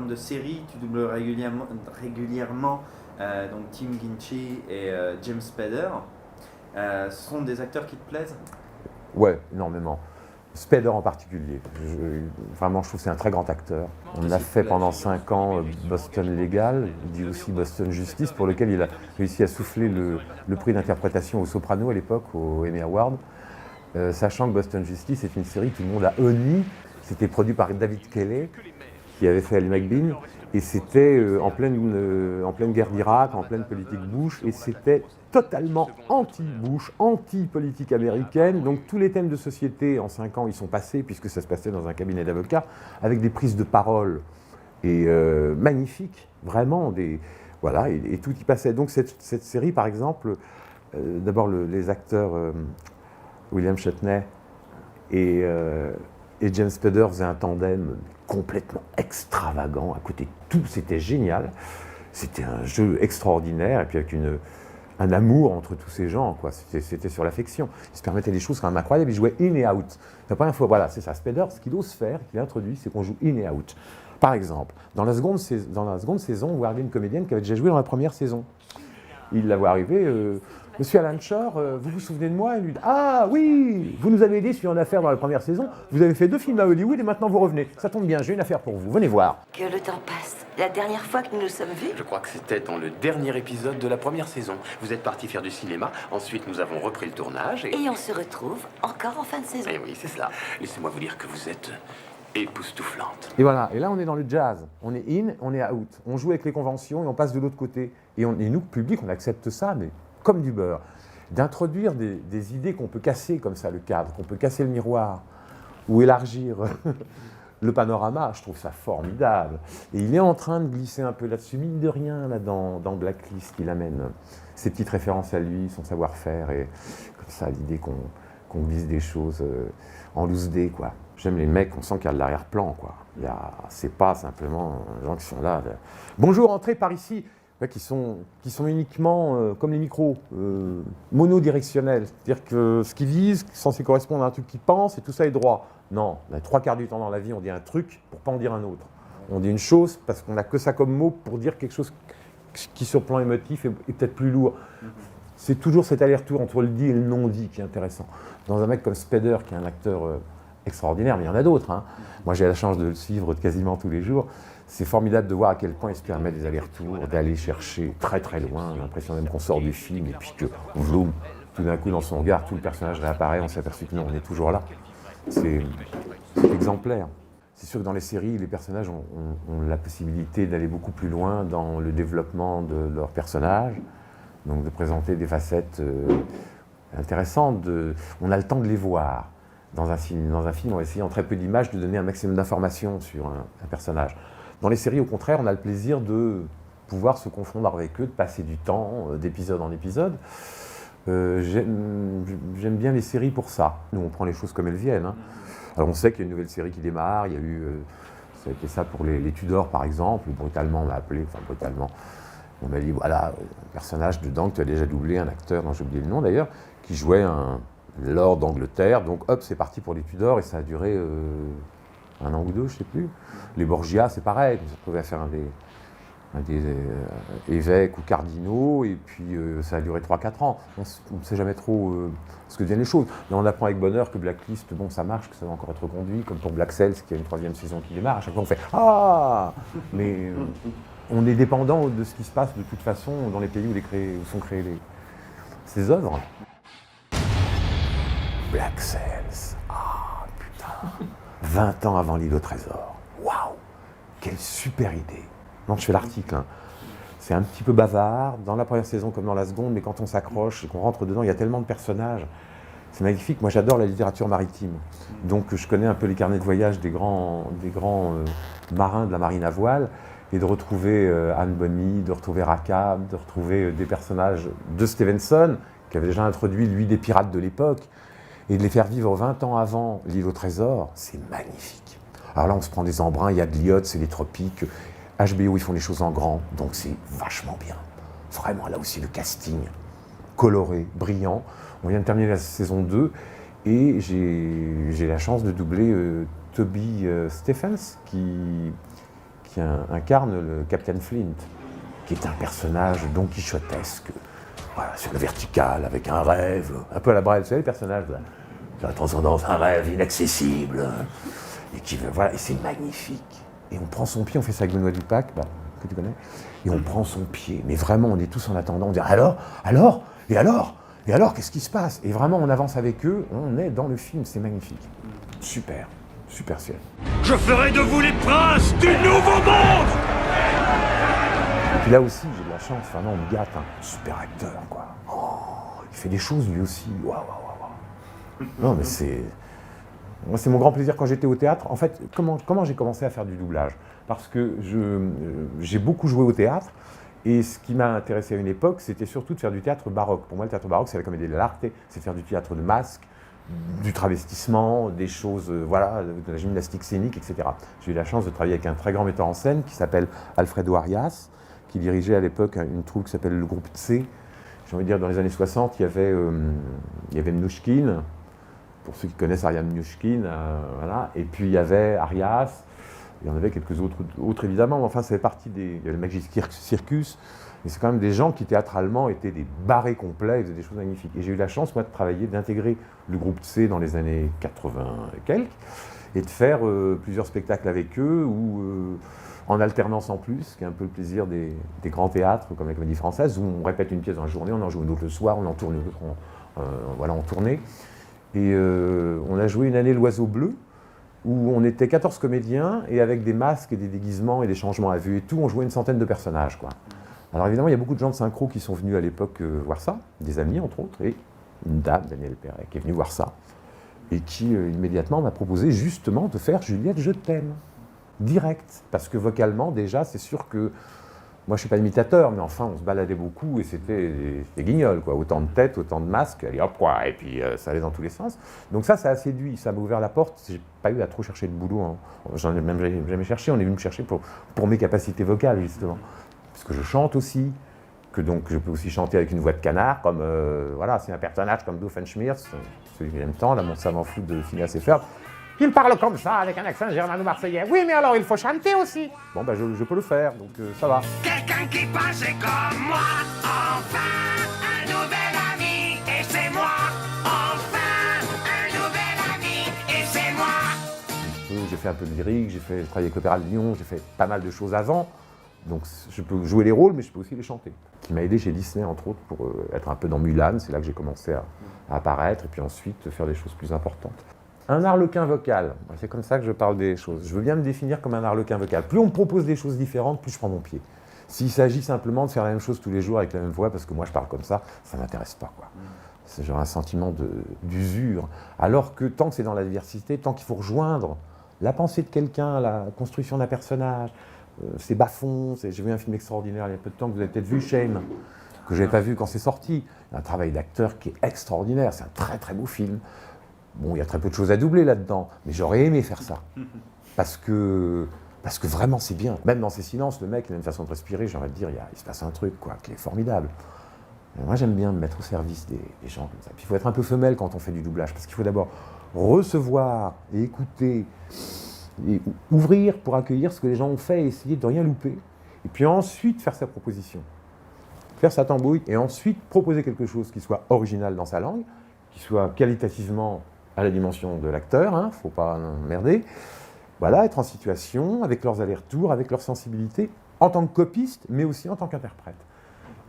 de série, tu doubles régulièrement donc Tim Guinchey et James Spader. Ce sont des acteurs qui te plaisent? Ouais, énormément. Spader en particulier. Vraiment, je trouve que c'est un très grand acteur. On a fait pendant 5 ans Boston Legal, dit aussi Boston Justice, pour lequel il a réussi à souffler le prix d'interprétation au Soprano à l'époque, au Emmy Award. Sachant que Boston Justice est une série que tout le monde a honnie. C'était produit par David Kelley, qui avait fait Ali McBeal. Et c'était en pleine guerre d'Irak, en pleine politique Bush. Et c'était totalement anti-Bush, anti-politique américaine. Donc tous les thèmes de société en 5 ans, ils sont passés, puisque ça se passait dans un cabinet d'avocats, avec des prises de parole et magnifiques, vraiment. Voilà, et tout y passait. Donc cette série, par exemple, d'abord les acteurs William Shatner et James Spader faisaient un tandem complètement extravagant. À côté de tout, c'était génial. C'était un jeu extraordinaire, et puis avec un amour entre tous ces gens, quoi. C'était sur l'affection. Ils se permettaient des choses quand même incroyables. Ils jouaient in et out. La première fois, voilà, c'est ça. Spader, ce qu'il ose faire, qu'il a introduit, c'est qu'on joue in et out. Par exemple, dans la seconde saison, vous avez une comédienne qui avait déjà joué dans la première saison. Il la voit arriver. Monsieur Alan Shore, vous vous souvenez de moi? Il lui dit: ah oui, vous nous avez aidé sur une affaire dans la première saison, vous avez fait 2 films à Hollywood et maintenant vous revenez. Ça tombe bien, j'ai une affaire pour vous, venez voir. Que le temps passe. La dernière fois que nous nous sommes vus, Je crois que c'était dans le dernier épisode de la première saison. Vous êtes parti faire du cinéma, ensuite nous avons repris le tournage et on se retrouve encore en fin de saison. Eh oui, c'est cela. Laissez-moi vous dire que vous êtes époustouflante. Et voilà, et là on est dans le jazz, on est in, on est out. On joue avec les conventions et on passe de l'autre côté. Et nous, public, on accepte ça, mais comme du beurre. D'introduire des idées qu'on peut casser comme ça, le cadre, qu'on peut casser le miroir, ou élargir le panorama, je trouve ça formidable. Et il est en train de glisser un peu là-dessus, mine de rien, là, dans Blacklist, il amène ses petites références à lui, son savoir-faire, et comme ça, l'idée qu'on glisse des choses en loose day, quoi. J'aime les mecs, on sent qu'il y a de l'arrière-plan, quoi. C'est pas simplement des gens qui sont là. Bonjour, entrez par ici. Ouais, qui sont uniquement, comme les micros, monodirectionnels. C'est-à-dire que ce qu'ils disent est censé correspondre à un truc qu'ils pensent, et tout ça est droit. Non, les 3 quarts du temps dans la vie, on dit un truc pour pas en dire un autre. On dit une chose parce qu'on n'a que ça comme mot pour dire quelque chose qui, sur le plan émotif, est peut-être plus lourd. C'est toujours cet aller-retour entre le dit et le non-dit qui est intéressant. Dans un mec comme Spader, qui est un acteur extraordinaire, mais il y en a d'autres. Hein. Moi, j'ai la chance de le suivre quasiment tous les jours. C'est formidable de voir à quel point il se permet des allers-retours, d'aller chercher très très loin. J'ai l'impression même qu'on sort du film et puis que, vloum, tout d'un coup dans son regard, tout le personnage réapparaît, on s'est aperçu que non, on est toujours là. C'est exemplaire. C'est sûr que dans les séries, les personnages ont la possibilité d'aller beaucoup plus loin dans le développement de leurs personnages, donc de présenter des facettes intéressantes. On a le temps de les voir. Dans un film, on va essayer en très peu d'images de donner un maximum d'informations sur un personnage. Dans les séries, au contraire, on a le plaisir de pouvoir se confondre avec eux, de passer du temps d'épisode en épisode. J'aime bien les séries pour ça. Nous, on prend les choses comme elles viennent. Hein. Alors, on sait qu'il y a une nouvelle série qui démarre. Il y a eu, ça a été ça pour les Tudors, par exemple. Brutalement, on m'a appelé, on m'a dit, voilà, un personnage dedans que tu as déjà doublé, un acteur dont j'ai oublié le nom d'ailleurs, qui jouait un lord d'Angleterre. Donc, hop, c'est parti pour les Tudors et ça a duré 1 an ou 2, je ne sais plus. Les Borgia, c'est pareil, on se retrouvait à faire un des évêques ou cardinaux, et puis ça a duré 3-4 ans. On ne sait jamais trop ce que deviennent les choses. Mais on apprend avec bonheur que Blacklist, bon, ça marche, que ça va encore être reconduit, comme pour Black Sails, qui a une 3e saison qui démarre. À chaque fois, on fait « Ah !» Mais on est dépendant de ce qui se passe de toute façon dans les pays où sont créées ces œuvres. Black Sails. Ah, putain. 20 ans avant l'île au trésor. Waouh! Quelle super idée! Non, je fais l'article. Hein. C'est un petit peu bavard, dans la première saison comme dans la seconde, mais quand on s'accroche et qu'on rentre dedans, il y a tellement de personnages. C'est magnifique. Moi, j'adore la littérature maritime. Donc, je connais un peu les carnets de voyage des grands marins de la marine à voile. Et de retrouver Anne Bonny, de retrouver Rackham, de retrouver des personnages de Stevenson, qui avait déjà introduit, lui, des pirates de l'époque, et de les faire vivre 20 ans avant l'île au trésor, c'est magnifique. Alors là, on se prend des embruns, il y a de l'iote, c'est les tropiques. HBO, ils font les choses en grand, donc c'est vachement bien. Vraiment, là aussi, le casting coloré, brillant. On vient de terminer la saison 2, et j'ai la chance de doubler Toby Stephens, qui qui incarne le Captain Flint, qui est un personnage don quichotesque, voilà, sur le vertical, avec un rêve, un peu à la Brel, vous savez, les personnages de la transcendance, un rêve inaccessible, et qui veut, voilà, et c'est magnifique. Et on prend son pied, on fait ça avec Benoît Dupac, que tu connais, et on prend son pied, mais vraiment, on est tous en attendant, on dit alors, qu'est-ce qui se passe? Et vraiment, on avance avec eux, on est dans le film, c'est magnifique. Super, super ciel. Je ferai de vous les princes du nouveau monde! Et puis là aussi, j'ai de la chance, enfin non, on me gâte, un super acteur, quoi. Oh, il fait des choses lui aussi, waouh, waouh, waouh. Non, mais c'est... Moi, c'est mon grand plaisir quand j'étais au théâtre. En fait, comment j'ai commencé à faire du doublage? Parce que j'ai beaucoup joué au théâtre, et ce qui m'a intéressé à une époque, c'était surtout de faire du théâtre baroque. Pour moi, le théâtre baroque, c'est la comédie dell'arte, c'est faire du théâtre de masque, du travestissement, des choses, voilà, de la gymnastique scénique, etc. J'ai eu la chance de travailler avec un très grand metteur en scène qui s'appelle Alfredo Arias, qui dirigeait à l'époque une troupe qui s'appelle le groupe C. J'ai envie de dire, dans les années 60, il y avait Mnouchkine, pour ceux qui connaissent Ariane Mnouchkine, voilà. Et puis il y avait Arias, il y en avait quelques autres évidemment, mais enfin ça fait partie il y avait le Magic Circus, mais c'est quand même des gens qui théâtralement étaient des barrés complets, ils faisaient des choses magnifiques. Et j'ai eu la chance, moi, de travailler, d'intégrer le groupe C dans les années 80 et quelques, et de faire plusieurs spectacles avec eux, ou en alternance en plus, qui est un peu le plaisir des grands théâtres, comme la Comédie Française, où on répète une pièce dans la journée, on en joue une autre le soir, on en tourne une autre, voilà, en tournée. Et on a joué une année L'Oiseau Bleu, où on était 14 comédiens, et avec des masques et des déguisements et des changements à vue et tout, on jouait une centaine de personnages, quoi. Alors évidemment, il y a beaucoup de gens de synchro qui sont venus à l'époque voir ça, des amis entre autres, et une dame, Danielle Perret, qui est venue voir ça, et qui immédiatement m'a proposé justement de faire Juliette, je t'aime, direct, parce que vocalement déjà, c'est sûr que moi je suis pas imitateur, mais enfin on se baladait beaucoup et c'était des guignols, quoi, autant de têtes, autant de masques, allez hop quoi, et puis ça allait dans tous les sens. Donc ça a séduit, ça m'a ouvert la porte. J'ai pas eu à trop chercher de boulot, hein. J'en ai même jamais cherché, on est venu me chercher pour mes capacités vocales justement. Parce que je chante aussi, que donc je peux aussi chanter avec une voix de canard, comme voilà, c'est un personnage comme Doofenshmirtz, celui que j'aime tant, là, mon savant fou de Phineas et Ferb. Il parle comme ça, avec un accent germano-marseillais. Oui, mais alors il faut chanter aussi. Bon, ben je peux le faire, donc ça va. Quelqu'un qui pensait comme moi, enfin un nouvel ami, et c'est moi. Enfin un nouvel ami, et c'est moi. J'ai fait un peu de lyrique, j'ai travaillé avec l'Opéra de Lyon, j'ai fait pas mal de choses avant. Donc je peux jouer les rôles, mais je peux aussi les chanter. Qui m'a aidé chez Disney, entre autres, pour être un peu dans Mulan. C'est là que j'ai commencé à apparaître, et puis ensuite faire des choses plus importantes. Un arlequin vocal, c'est comme ça que je parle des choses. Je veux bien me définir comme un arlequin vocal. Plus on me propose des choses différentes, plus je prends mon pied. S'il s'agit simplement de faire la même chose tous les jours avec la même voix, parce que moi je parle comme ça ne m'intéresse pas, quoi. C'est genre un sentiment d'usure. Alors que tant que c'est dans la diversité, tant qu'il faut rejoindre la pensée de quelqu'un, la construction d'un personnage, ses bas-fonds, j'ai vu un film extraordinaire il y a peu de temps que vous avez peut-être vu, Shame, que je n'avais pas vu quand c'est sorti. Un travail d'acteur qui est extraordinaire, c'est un très très beau film. Bon, il y a très peu de choses à doubler là-dedans, mais j'aurais aimé faire ça. Parce que vraiment, c'est bien. Même dans ses silences, le mec, il a une façon de respirer, j'ai envie de dire, il se passe un truc, quoi, qui est formidable. Et moi, j'aime bien me mettre au service des gens comme ça. Puis il faut être un peu femelle quand on fait du doublage, parce qu'il faut d'abord recevoir et écouter, et ouvrir pour accueillir ce que les gens ont fait et essayer de rien louper. Et puis ensuite, faire sa proposition. Faire sa tambouille, et ensuite proposer quelque chose qui soit original dans sa langue, qui soit qualitativement à la dimension de l'acteur, hein, faut pas emmerder. Voilà, être en situation, avec leurs allers-retours, avec leur sensibilité, en tant que copiste, mais aussi en tant qu'interprète.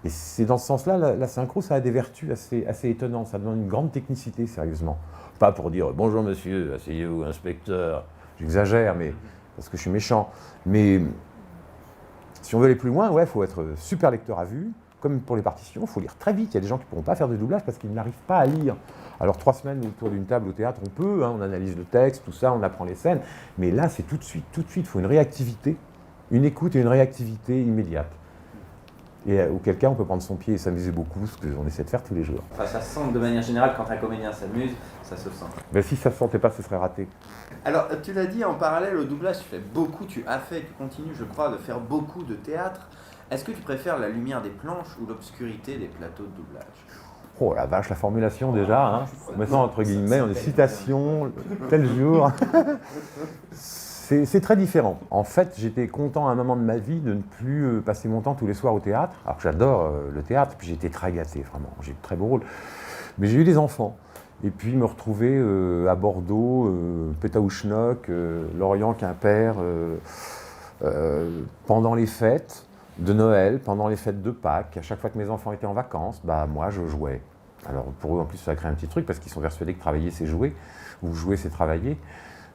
Et c'est dans ce sens-là, la synchro, ça a des vertus assez étonnantes, ça demande une grande technicité, sérieusement. Pas pour dire « bonjour monsieur, asseyez-vous, inspecteur », j'exagère, mais parce que je suis méchant. Mais si on veut aller plus loin, ouais, faut être super lecteur à vue, comme pour les partitions, il faut lire très vite. Il y a des gens qui ne pourront pas faire de doublage parce qu'ils n'arrivent pas à lire. Alors 3 semaines autour d'une table au théâtre, on peut, hein, on analyse le texte, tout ça, on apprend les scènes. Mais là, c'est tout de suite. Il faut une réactivité, une écoute et une réactivité immédiate. Et auquel cas, on peut prendre son pied et s'amuser beaucoup, ce qu'on essaie de faire tous les jours. Enfin, ça se sent de manière générale, quand un comédien s'amuse, ça se sent. Mais si ça ne se sentait pas, ce serait raté. Alors, tu l'as dit, en parallèle au doublage, tu continues, je crois, de faire beaucoup de théâtre. Est-ce que tu préfères la lumière des planches ou l'obscurité des plateaux de doublage? Oh la vache, la formulation déjà, hein. Maintenant entre guillemets, on est citation, tel jour. C'est très différent. En fait, j'étais content à un moment de ma vie de ne plus passer mon temps tous les soirs au théâtre. Alors que j'adore le théâtre, puis j'ai été très gâté, vraiment. J'ai eu de très beaux rôles. Mais j'ai eu des enfants. Et puis me retrouver à Bordeaux, Pétaouchnok, Lorient, Quimper, pendant les fêtes de Noël, pendant les fêtes de Pâques. À chaque fois que mes enfants étaient en vacances, bah, moi, je jouais. Alors pour eux, en plus, ça a créé un petit truc parce qu'ils sont persuadés que travailler, c'est jouer, ou jouer, c'est travailler.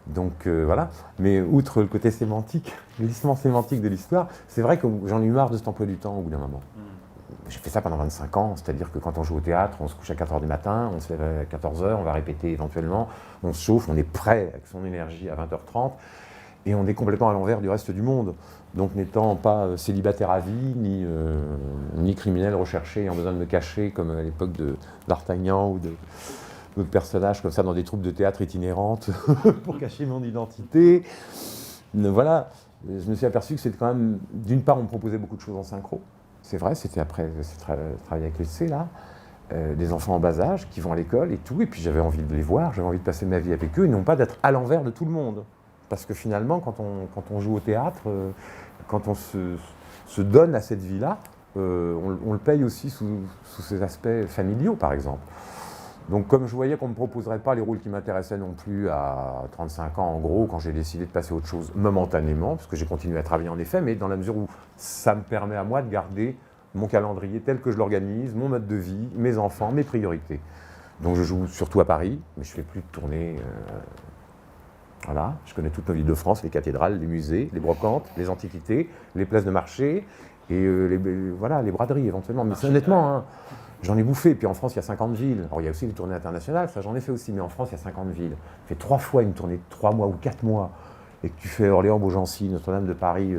Donc voilà. Mais outre le côté sémantique, le glissement sémantique de l'histoire, c'est vrai que j'en ai eu marre de cet emploi du temps au bout d'un moment. J'ai fait ça pendant 25 ans, c'est-à-dire que quand on joue au théâtre, on se couche à 4h du matin, on se lève à 14h, on va répéter éventuellement, on se chauffe, on est prêt avec son énergie à 20h30, et on est complètement à l'envers du reste du monde. Donc n'étant pas célibataire à vie, ni criminel recherché ayant besoin de me cacher, comme à l'époque de d'Artagnan ou d'autres personnages comme ça dans des troupes de théâtre itinérantes pour cacher mon identité. Voilà, je me suis aperçu que c'était quand même, d'une part, on me proposait beaucoup de choses en synchro. C'est vrai, c'était après travailler avec le C, là, des enfants en bas âge qui vont à l'école et tout, et puis j'avais envie de les voir, j'avais envie de passer ma vie avec eux, et non pas d'être à l'envers de tout le monde. Parce que finalement, quand on joue au théâtre, quand on se donne à cette vie-là, on le paye aussi sous ses aspects familiaux, par exemple. Donc comme je voyais qu'on ne me proposerait pas les rôles qui m'intéressaient non plus à 35 ans, en gros, quand j'ai décidé de passer à autre chose momentanément, parce que j'ai continué à travailler en effet, mais dans la mesure où ça me permet à moi de garder mon calendrier tel que je l'organise, mon mode de vie, mes enfants, mes priorités. Donc je joue surtout à Paris, mais je ne fais plus de tournées. Voilà, je connais toute nos villes de France, les cathédrales, les musées, les brocantes, les antiquités, les places de marché et les braderies éventuellement. Mais honnêtement, hein, j'en ai bouffé. Puis en France, il y a 50 villes. Alors il y a aussi les tournées internationales, ça j'en ai fait aussi. Mais en France, il y a 50 villes. Tu fais 3 fois une tournée de 3 mois ou 4 mois et que tu fais Orléans, Beaugency, Notre-Dame de Paris,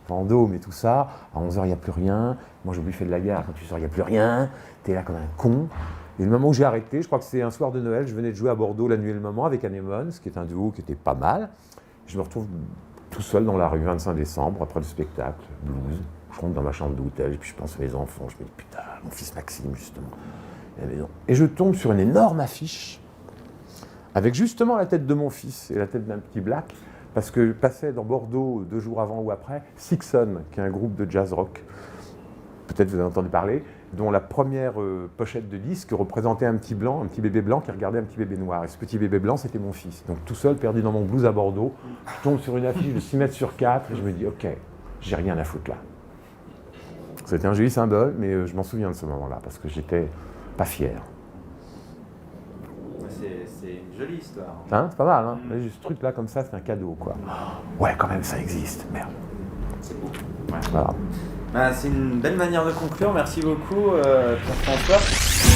Vendôme et tout ça. À 11h, il n'y a plus rien. Moi, j'ai oublié de la gare. Quand tu sors, il n'y a plus rien. Tu es là comme un con. Et le moment où j'ai arrêté, je crois que c'est un soir de Noël, je venais de jouer à Bordeaux La Nuit et le Moment avec Anémone, ce qui est un duo qui était pas mal. Je me retrouve tout seul dans la rue, 25 décembre, après le spectacle, blues. Je rentre dans ma chambre d'hôtel, et puis je pense à mes enfants, je me dis putain, mon fils Maxime, justement, à la maison. Et je tombe sur une énorme affiche, avec justement la tête de mon fils et la tête d'un petit black, parce que je passais dans Bordeaux 2 jours avant ou après, Sixon, qui est un groupe de jazz rock, peut-être vous avez entendu parler, dont la première pochette de disque représentait un petit bébé blanc qui regardait un petit bébé noir. Et ce petit bébé blanc, c'était mon fils. Donc tout seul, perdu dans mon blues à Bordeaux, je tombe sur une affiche de 6 mètres sur 4 et je me dis, ok, j'ai rien à foutre là. C'était un joli symbole, mais je m'en souviens de ce moment-là, parce que j'étais pas fier. C'est une jolie histoire. Hein, c'est pas mal, hein. Mais ce truc-là, comme ça, c'est un cadeau, quoi. Ouais, quand même, ça existe, merde. C'est beau. Ouais. Voilà. C'est une belle manière de conclure. Merci beaucoup, Pierre-François.